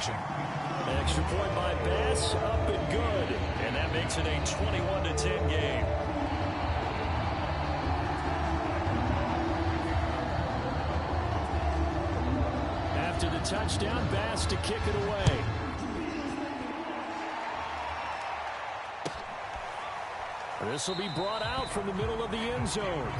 action. Extra point by Bass, up and good. And that makes it a 21-10 game. After the touchdown, Bass to kick it away. This will be brought out from the middle of the end zone.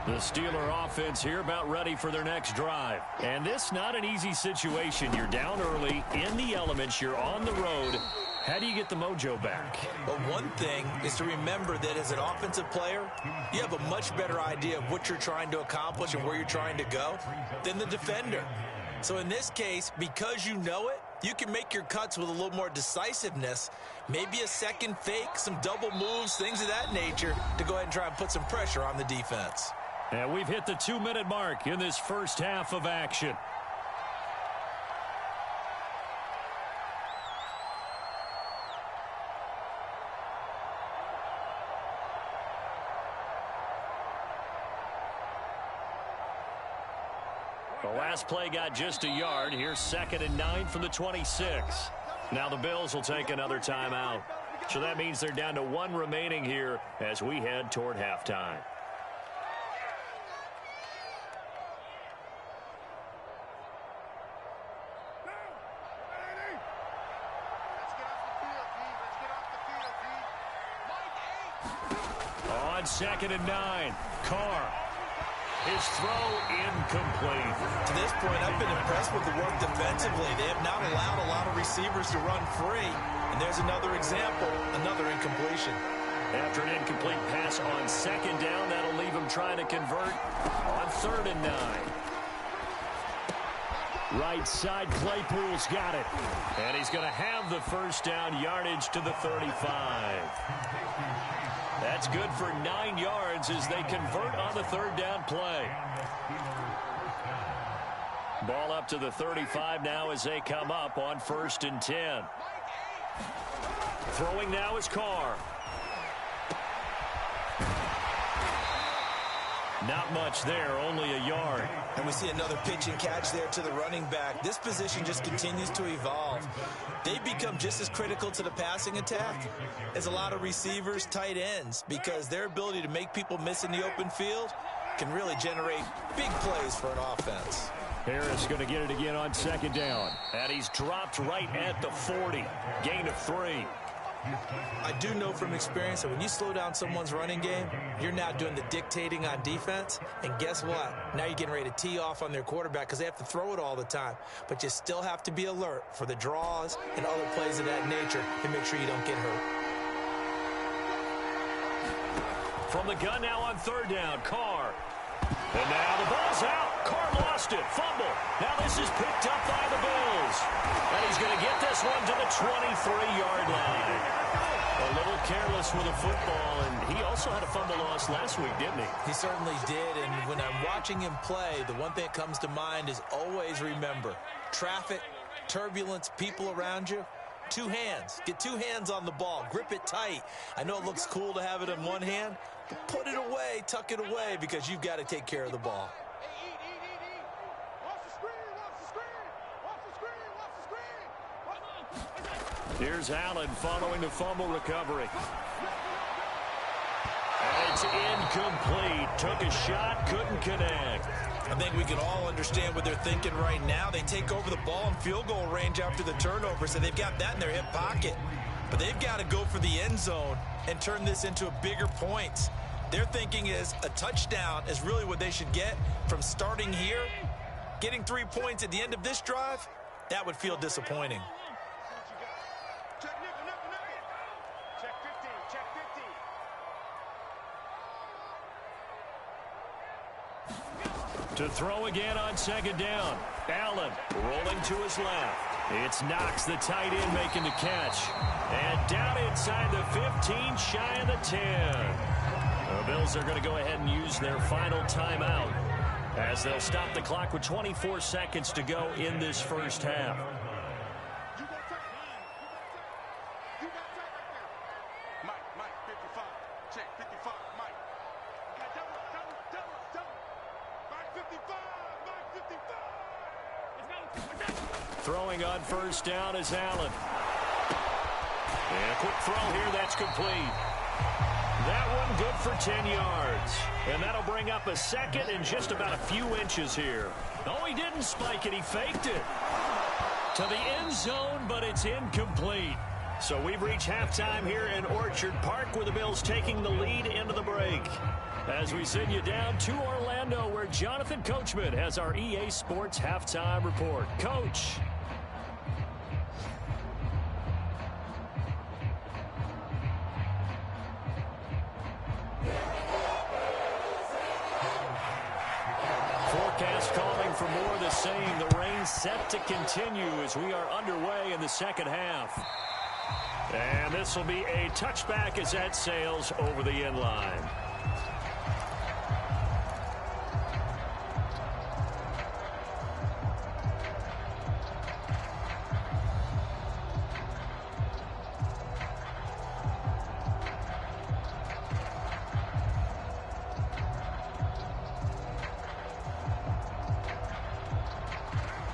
The Steeler offense here about ready for their next drive. And this not an easy situation. You're down early, in the elements, you're on the road. How do you get the mojo back? Well, one thing is to remember that as an offensive player, you have a much better idea of what you're trying to accomplish and where you're trying to go than the defender. So in this case, because you know it, you can make your cuts with a little more decisiveness, maybe a second fake, some double moves, things of that nature, to go ahead and try and put some pressure on the defense. And we've hit the 2-minute mark in this first half of action. The last play got just a yard. Here's 2nd and 9 from the 26. Now the Bills will take another timeout. So that means they're down to 1 remaining here as we head toward halftime. On 2nd and 9, Carr. His throw incomplete. To this point, I've been impressed with the work defensively. They have not allowed a lot of receivers to run free. And there's another example, another incompletion. After an incomplete pass on 2nd down, that'll leave him trying to convert on 3rd and 9. Right side, Claypool's got it. And he's going to have the first down, yardage to the 35. That's good for 9 yards as they convert on the 3rd down play. Ball up to the 35 now as they come up on 1st and 10. Throwing now is Carr. Not much there, only a yard. And we see another pitch and catch there to the running back. This position just continues to evolve. They've become just as critical to the passing attack as a lot of receivers, tight ends, because their ability to make people miss in the open field can really generate big plays for an offense. Harris going to get it again on 2nd down. And he's dropped right at the 40. Gain of 3. I do know from experience that when you slow down someone's running game, you're now doing the dictating on defense. And guess what? Now you're getting ready to tee off on their quarterback because they have to throw it all the time. But you still have to be alert for the draws and other plays of that nature and make sure you don't get hurt. From the gun now on 3rd down, Carr. And now the ball's out. Carr lost it. Fumble. Now this is picked up by the Bills. And he's going to get this one to the 23-yard line. A little careless with a football, and he also had a fumble loss last week, didn't he? He certainly did, and when I'm watching him play, the one thing that comes to mind is always remember, traffic, turbulence, people around you, 2 hands. Get 2 hands on the ball. Grip it tight. I know it looks cool to have it in one hand, but put it away, tuck it away, because you've got to take care of the ball. Here's Allen following the fumble recovery. And it's incomplete. Took a shot, couldn't connect. I think we can all understand what they're thinking right now. They take over the ball in field goal range after the turnover, so they've got that in their hip pocket. But they've got to go for the end zone and turn this into a bigger points. Their thinking is a touchdown is really what they should get from starting here. Getting 3 points at the end of this drive, that would feel disappointing. To throw again on 2nd down. Allen rolling to his left. It's Knox, the tight end, making the catch. And down inside the 15, shy of the 10. The Bills are going to go ahead and use their final timeout as they'll stop the clock with 24 seconds to go in this first half. Check 55, Mike. Okay, double. Mike 55, Mike 55. Let's go. Throwing on first down is Allen. And a quick throw here, that's complete. That one good for 10 yards. And that'll bring up a second and just about a few inches here. Oh, he didn't spike it. He faked it to the end zone, but it's incomplete. So we've reached halftime here in Orchard Park, where the Bills taking the lead into the break. As we send you down to Orlando, where Jonathan Coachman has our EA Sports halftime report. Coach. Forecast calling for more of the same. The rain set to continue as we are underway in the second half. And this will be a touchback as that sails over the end line.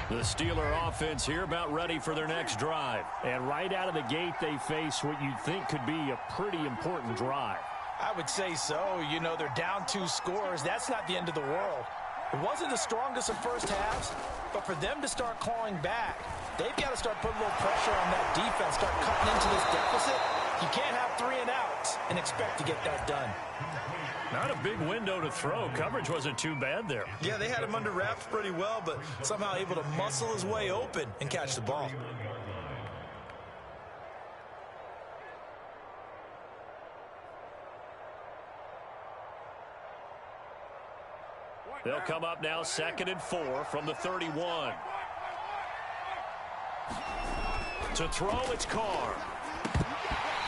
The Steeler offense here about ready for their next drive. And right out of the gate, they face what you'd think could be a pretty important drive. I would say so. You know, they're down 2 scores. That's not the end of the world. It wasn't the strongest of first halves, but for them to start clawing back, they've got to start putting a little pressure on that defense, start cutting into this deficit. You can't have 3 and outs and expect to get that done. Not a big window to throw. Coverage wasn't too bad there. Yeah, they had him under wraps pretty well, but somehow able to muscle his way open and catch the ball. They'll come up now 2nd and 4 from the 31. To throw, it's Carr.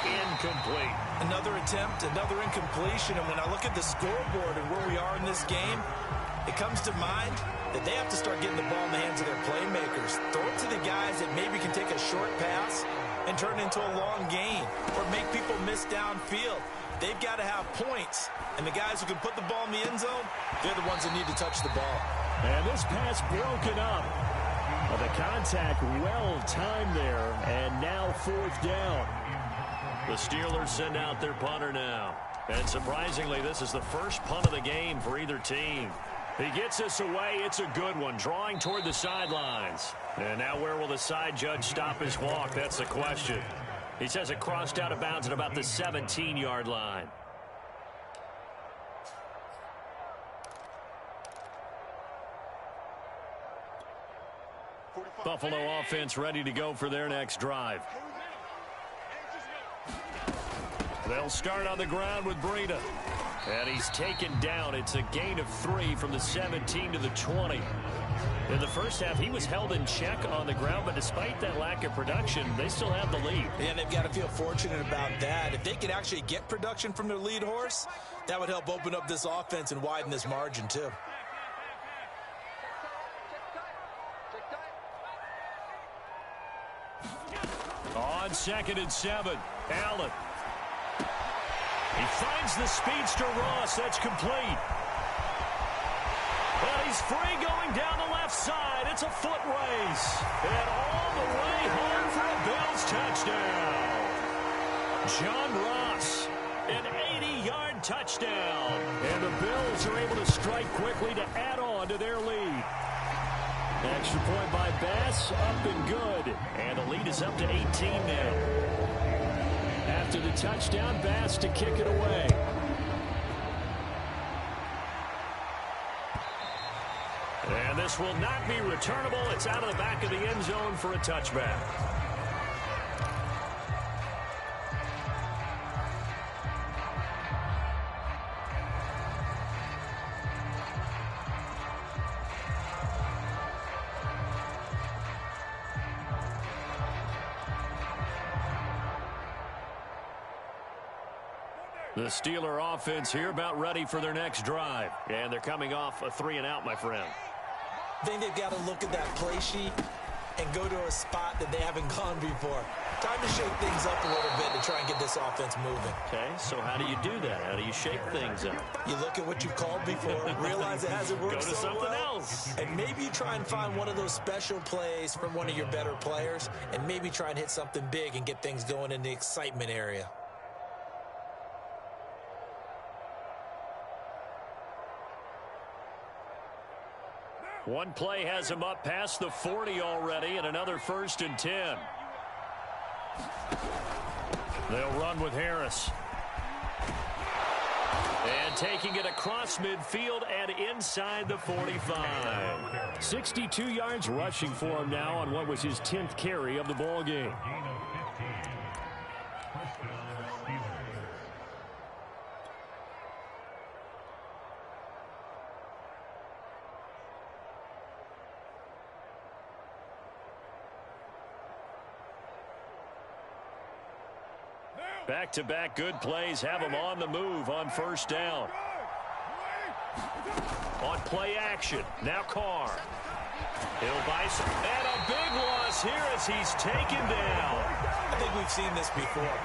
Incomplete. Another attempt, another incompletion, and when I look at the scoreboard and where we are in this game, it comes to mind that they have to start getting the ball in the hands of their playmakers. Throw it to the guys that maybe can take a short pass and turn it into a long gain or make people miss downfield. They've got to have points, and the guys who can put the ball in the end zone, they're the ones that need to touch the ball. And this pass broken up. Well, the contact well timed there, and now 4th down. The Steelers send out their punter now. And surprisingly, this is the first punt of the game for either team. He gets this away. It's a good one, drawing toward the sidelines. And now where will the side judge stop his walk? That's the question. He says it crossed out of bounds at about the 17-yard line. Buffalo offense ready to go for their next drive. They'll start on the ground with Breida. And he's taken down. It's a gain of 3 from the 17 to the 20. In the first half, he was held in check on the ground, but despite that lack of production, they still have the lead. And they've got to feel fortunate about that. If they could actually get production from their lead horse, that would help open up this offense and widen this margin, too. On 2nd and 7, Allen. He finds the speedster Ross. That's complete. Well, he's free going down the left side. It's a foot race. And all the way home for a Bills touchdown. John Ross, an 80-yard touchdown. And the Bills are able to strike quickly to add on to their lead. Extra point by Bass, up and good. And the lead is up to 18 now. After the touchdown, Bass to kick it away. And this will not be returnable. It's out of the back of the end zone for a touchback. The Steeler offense here about ready for their next drive. And they're coming off a 3-and-out, my friend. I think they've got to look at that play sheet and go to a spot that they haven't gone before. Time to shake things up a little bit to try and get this offense moving. Okay, so how do you do that? How do you shake things up? You look at what you've called before, realize it hasn't worked Go to so something well, else. and maybe you try and find one of those special plays from one of your better players, and maybe try and hit something big and get things going in the excitement area. One play has him up past the 40 already, and another 1st and 10. They'll run with Harris. And taking it across midfield and inside the 45. 62 yards rushing for him now on what was his 10th carry of the ball game. Back-to-back good plays have him on the move on 1st down. On play action, now Carr. He'll buy some, and a big loss here as he's taken down. I think we've seen this before.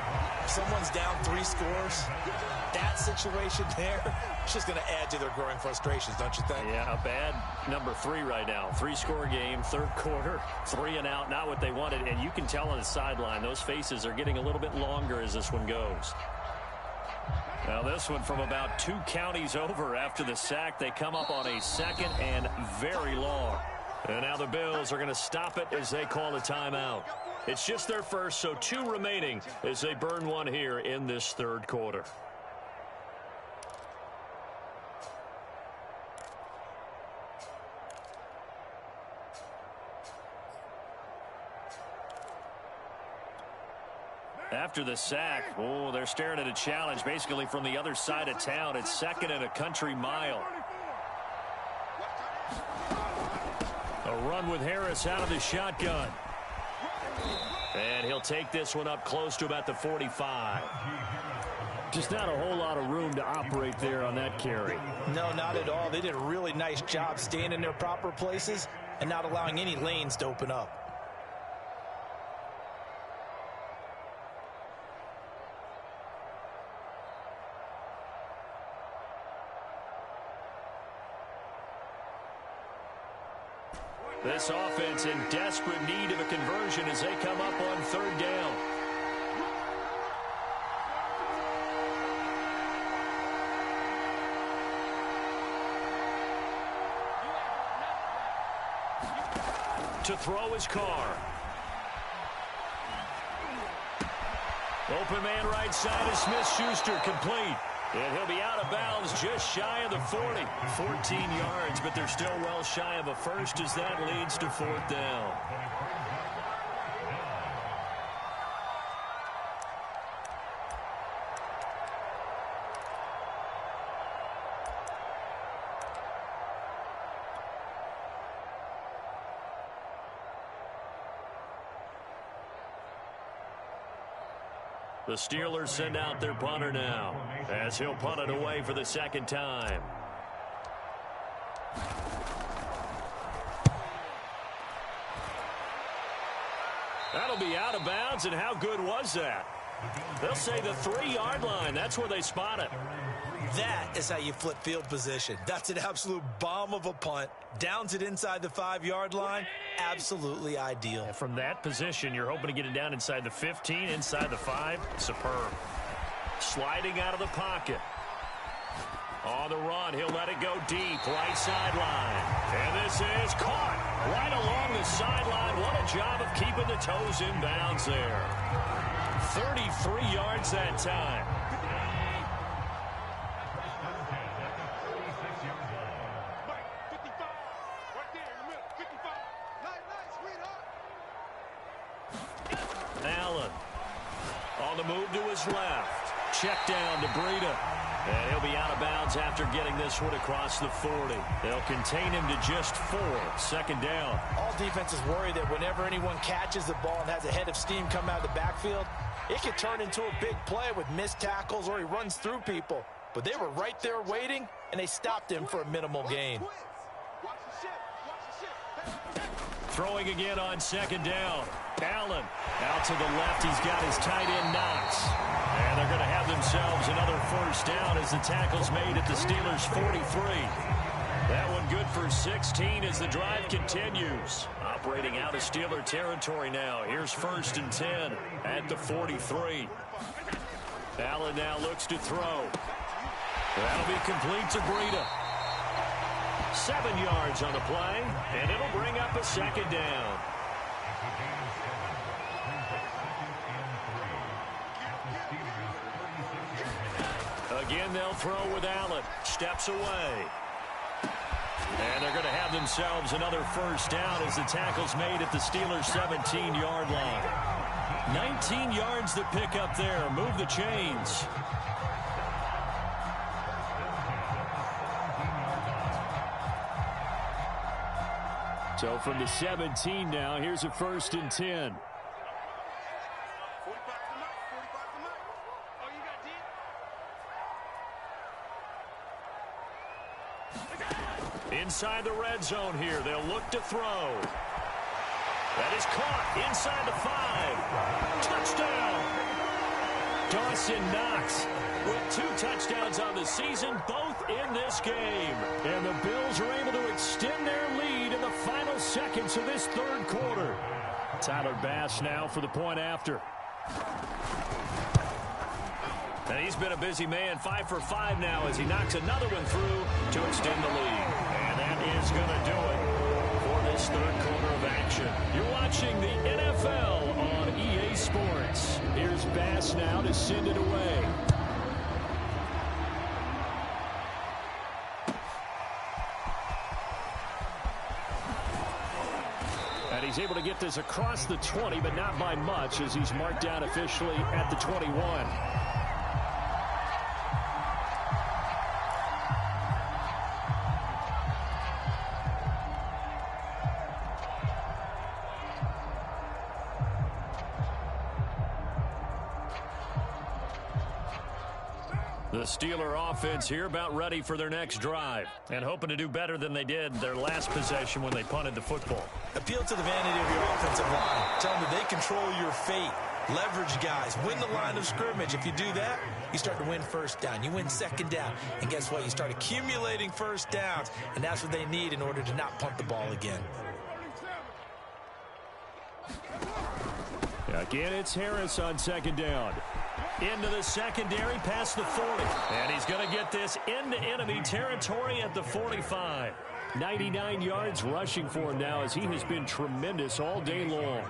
If someone's down 3 scores, that situation there, it's just going to add to their growing frustrations, don't you think? Yeah, a bad number 3 right now. 3-score game, 3rd quarter, 3 and out, not what they wanted. And you can tell on the sideline, those faces are getting a little bit longer as this one goes. Now this one from about 2 counties over after the sack. They come up on a 2nd and very long. And now the Bills are going to stop it as they call a timeout. It's just their first, so 2 remaining as they burn one here in this 3rd quarter. After the sack, they're staring at a challenge basically from the other side of town. It's 2nd and a country mile. A run with Harris out of the shotgun. And he'll take this one up close to about the 45. Just not a whole lot of room to operate there on that carry. No, not at all. They did a really nice job staying in their proper places and not allowing any lanes to open up. This offense in desperate need of a conversion as they come up on 3rd down. To throw his Carr. Open man right side is Smith-Schuster, complete. And he'll be out of bounds just shy of the 40. 14 yards, but they're still well shy of a first as that leads to 4th down. The Steelers send out their punter now as he'll punt it away for the 2nd time. That'll be out of bounds, and how good was that? They'll say the 3-yard line. That's where they spot it. That is how you flip field position. That's an absolute bomb of a punt. Downs it inside the 5-yard line. Absolutely ideal. And from that position, you're hoping to get it down inside the 15, inside the 5. Superb. Sliding out of the pocket. On the run, he'll let it go deep, right sideline. And this is caught right along the sideline. What a job of keeping the toes in bounds there. 33 yards that time. Allen on the move to his left. Check down to Breida. And he'll be out of bounds after getting this one across the 40. They'll contain him to just 4. 2nd down. All defenses worry that whenever anyone catches the ball and has a head of steam come out of the backfield, it could turn into a big play with missed tackles or he runs through people. But they were right there waiting, and they stopped him for a minimal gain. Throwing again on second down. Allen out to the left. He's got his tight end Knox. And they're going to have themselves another first down as the tackle's made at the Steelers' 43. That one good for 16 as the drive continues. Operating out of Steeler territory now. Here's 1st and 10 at the 43. Allen now looks to throw. That'll be complete to Breida. 7 yards on the play, and it'll bring up a 2nd down. Again, they'll throw with Allen. Steps away. And they're going to have themselves another first down as the tackle's made at the Steelers' 17-yard line. 19 yards to pick up there. Move the chains. So from the 17 now, here's a 1st and 10. Inside the red zone here. They'll look to throw. That is caught inside the 5. Touchdown. Dawson Knox with 2 touchdowns on the season, both in this game. And the Bills are able to extend their lead in the final seconds of this 3rd quarter. Tyler Bass now for the point after. And he's been a busy man, 5 for 5 now as he knocks another one through to extend the lead. And that is going to do it for this 3rd quarter of action. You're watching the NFL on EA Sports. Here's Bass now to send it away. And he's able to get this across the 20, but not by much as he's marked down officially at the 21. The Steeler offense here about ready for their next drive and hoping to do better than they did their last possession when they punted the football. Appeal to the vanity of your offensive line. Tell them that they control your fate. Leverage guys. Win the line of scrimmage. If you do that, you start to win 1st down. You win 2nd down. And guess what? You start accumulating 1st downs. And that's what they need in order to not punt the ball again. Again, it's Harris on 2nd down. Into the secondary past the 40. And he's going to get this into enemy territory at the 45. 99 yards rushing for him now as he has been tremendous all day long.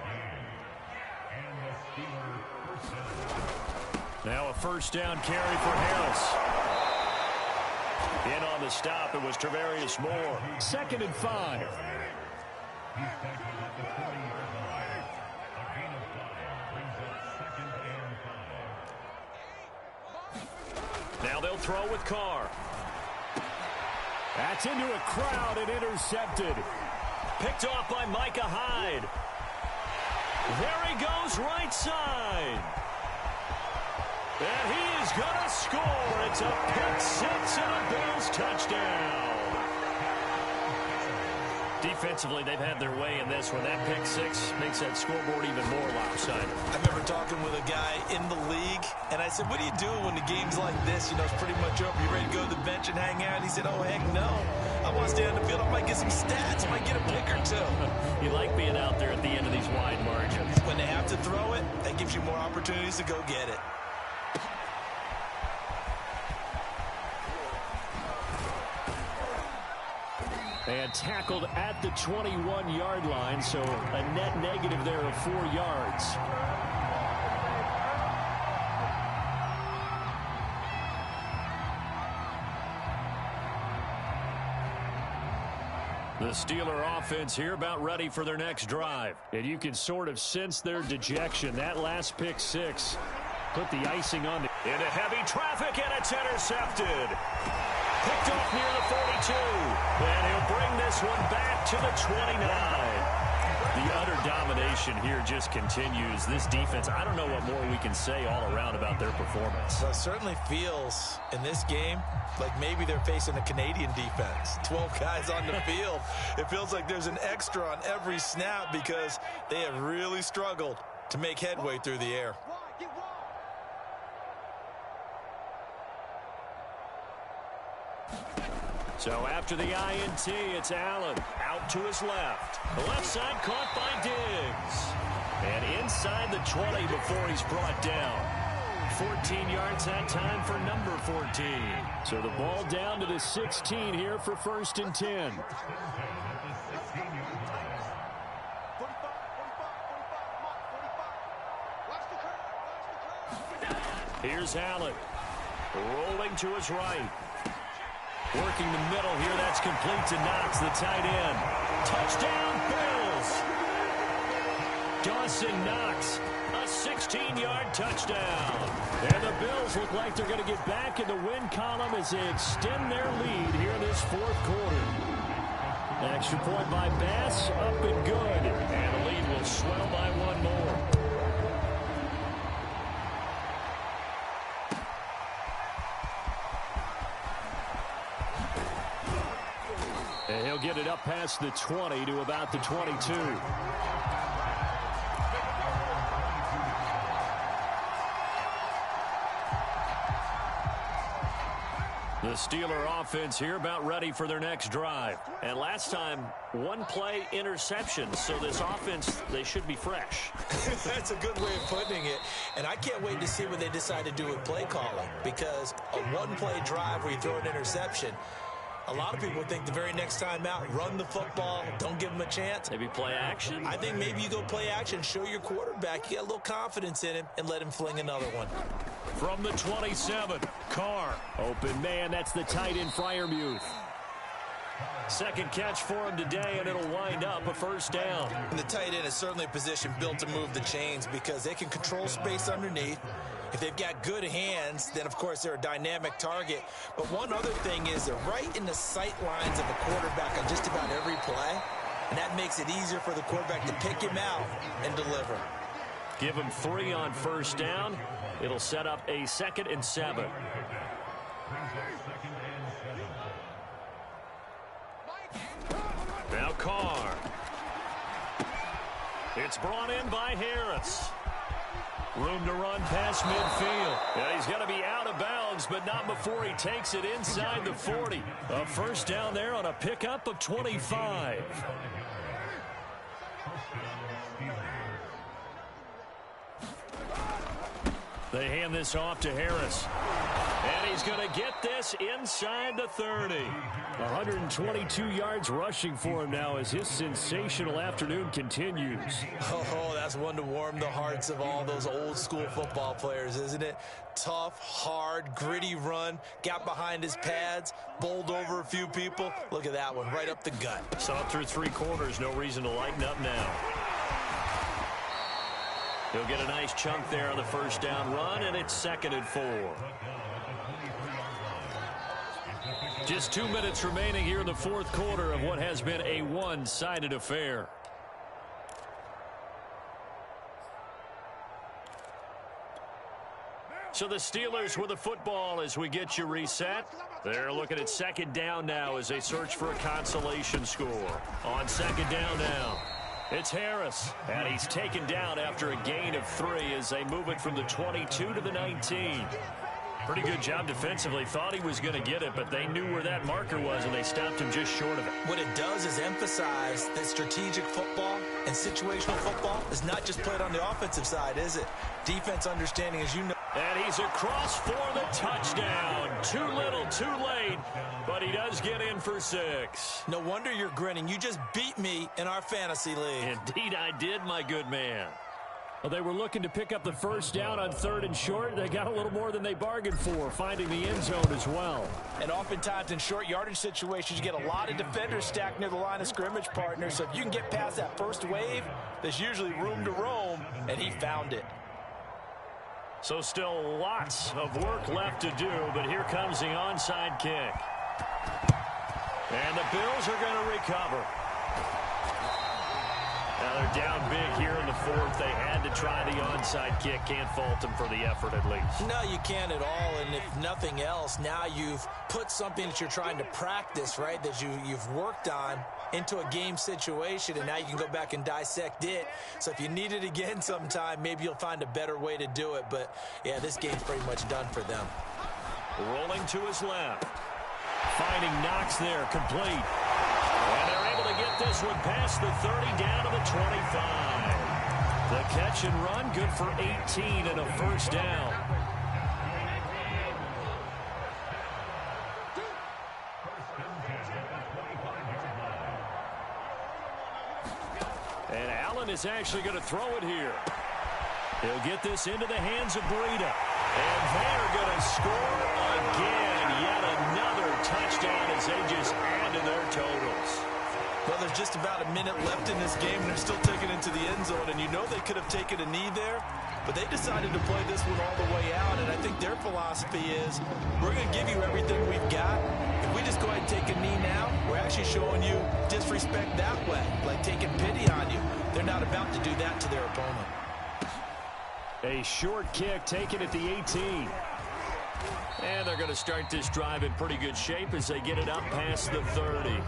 Now a 1st down carry for Harris. In on the stop, it was Travarius Moore. 2nd and 5. Now they'll throw with Carr. That's into a crowd and intercepted. Picked off by Micah Hyde. There he goes right side. And he is going to score. It's a pick 6 and a Bills touchdown. Defensively, they've had their way in this one. That pick 6 makes that scoreboard even more lopsided. I remember talking with a guy in the league, and I said, what do you do when the game's like this? You know, it's pretty much over. You ready to go to the bench and hang out? He said, oh, heck no. I want to stay on the field. I might get some stats. I might get a pick or 2. You like being out there at the end of these wide margins. When they have to throw it, that gives you more opportunities to go get it. And tackled at the 21-yard line, so a net negative there of 4 yards. The Steeler offense here about ready for their next drive. And you can sort of sense their dejection. That last pick 6 put the icing on the... Into heavy traffic, and it's intercepted. Picked off near the 42. And he'll bring this one back to the 29. The The utter domination here just continues. This defense, I don't know what more we can say all around about their performance. Well, it certainly feels in this game like maybe they're facing a Canadian defense. 12 guys on the field. It feels like there's an extra on every snap because they have really struggled to make headway through the air. So after the INT, it's Allen out to his left. The left side caught by Diggs. And inside the 20 before he's brought down. 14 yards that time for number 14. So the ball down to the 16 here for 1st and 10. Here's Allen. Rolling to his right. Working the middle here. That's complete to Knox, the tight end. Touchdown, Bills. Dawson Knox, a 16-yard touchdown. And the Bills look like they're going to get back in the win column as they extend their lead here in this 4th quarter. Extra point by Bass, up and good. And the lead will swell by 1 more. And he'll get it up past the 20 to about the 22. The Steeler offense here about ready for their next drive. And last time, 1 play interception. So this offense, they should be fresh. That's a good way of putting it. And I can't wait to see what they decide to do with play calling. Because a 1-play drive where you throw an interception, a lot of people think the very next time out, run the football, don't give them a chance. Maybe play action? I think maybe you go play action, show your quarterback you got a little confidence in him, and let him fling another one. From the 27, Carr. Open man, that's the tight end, Freiermuth. Second catch for him today, and it'll wind up a 1st down. And the tight end is certainly a position built to move the chains because they can control space underneath. If they've got good hands, then, of course, they're a dynamic target. But one other thing is they're right in the sight lines of a quarterback on just about every play, and that makes it easier for the quarterback to pick him out and deliver. Give him 3 on 1st down. It'll set up a 2nd and 7. Now Carr. It's brought in by Harris. Room to run past midfield. Yeah, he's going to be out of bounds, but not before he takes it inside the 40. A 1st down there on a pickup of 25. They hand this off to Harris. And he's going to get this inside the 30. 122 yards rushing for him now as his sensational afternoon continues. Oh, that's one to warm the hearts of all those old school football players, isn't it? Tough, hard, gritty run. Got behind his pads, bowled over a few people. Look at that one, right up the gut. Saw through 3 quarters, no reason to lighten up now. He'll get a nice chunk there on the 1st down run, and it's 2nd and 4. Just 2 minutes remaining here in the 4th quarter of what has been a one-sided affair. So the Steelers with the football as we get you reset. They're looking at 2nd down now as they search for a consolation score. On 2nd down now, it's Harris. And he's taken down after a gain of 3 as they move it from the 22 to the 19. Pretty good job defensively. Thought he was going to get it, but they knew where that marker was, and they stopped him just short of it. What it does is emphasize that strategic football and situational football is not just played on the offensive side, is it? Defense understanding, as you know. And he's across for the touchdown. Too little, too late, but he does get in for 6. No wonder you're grinning. You just beat me in our fantasy league. Indeed I did, my good man. Well, they were looking to pick up the 1st down on 3rd and short. They got a little more than they bargained for, finding the end zone as well. And oftentimes in short yardage situations, you get a lot of defenders stacked near the line of scrimmage, partner. So if you can get past that first wave, there's usually room to roam, and he found it. So still lots of work left to do, but here comes the onside kick. And the Bills are going to recover. Well, they're down big here in the fourth. They had to try the onside kick. Can't fault them for the effort at least. No, you can't at all. And if nothing else, now you've put something that you're trying to practice, right, that you've worked on into a game situation, and now you can go back and dissect it. So if you need it again sometime, maybe you'll find a better way to do it. But, yeah, this game's pretty much done for them. Rolling to his left. Finding Knox there, complete. And they're able to get this one past the 30 down to the 25. The catch and run, good for 18 and a first down. And Allen is actually going to throw it here. He'll get this into the hands of Breida. And they're going to score again. Yet another touchdown as they just add to their totals. Well, there's just about a minute left in this game, and they're still taking it into the end zone. And you know they could have taken a knee there, but they decided to play this one all the way out. And I think their philosophy is, we're going to give you everything we've got. If we just go ahead and take a knee now, we're actually showing you disrespect that way, like taking pity on you. They're not about to do that to their opponent. A short kick taken at the 18. And they're going to start this drive in pretty good shape as they get it up past the 30.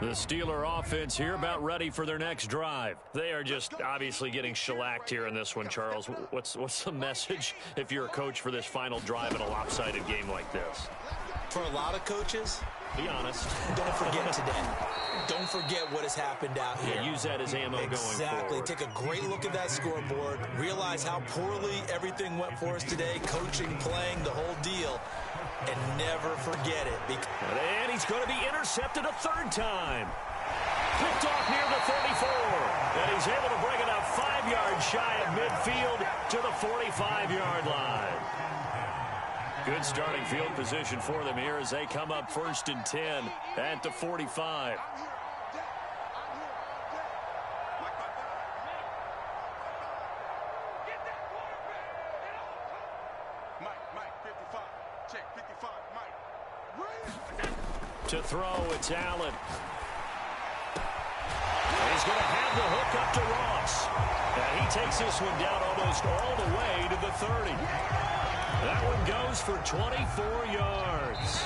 The Steeler offense here about ready for their next drive. They are just obviously getting shellacked here in this one, Charles. What's the message if you're a coach for this final drive in a lopsided game like this? For a lot of coaches, be honest. Don't forget today. Don't forget what has happened out here. Yeah, use that as ammo going forward. Exactly. Take a great look at that scoreboard. Realize how poorly everything went for us today. Coaching, playing, the whole deal. And never forget it. And he's going to be intercepted a third time. Picked off near the 34. And he's able to bring it up 5 yards shy of midfield to the 45-yard line. Good starting field position for them here as they come up 1st and 10 at the 45. To throw, it's Allen. And he's going to have the hook up to Ross. And he takes this one down almost all the way to the 30. That one goes for 24 yards.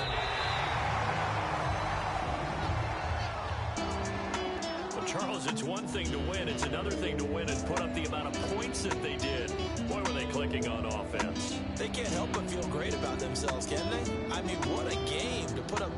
Well, Charles, it's one thing to win. It's another thing to win and put up the amount of points that they did. Boy, were they clicking on offense. They can't help but feel great about themselves, can they? I mean, what a game to put up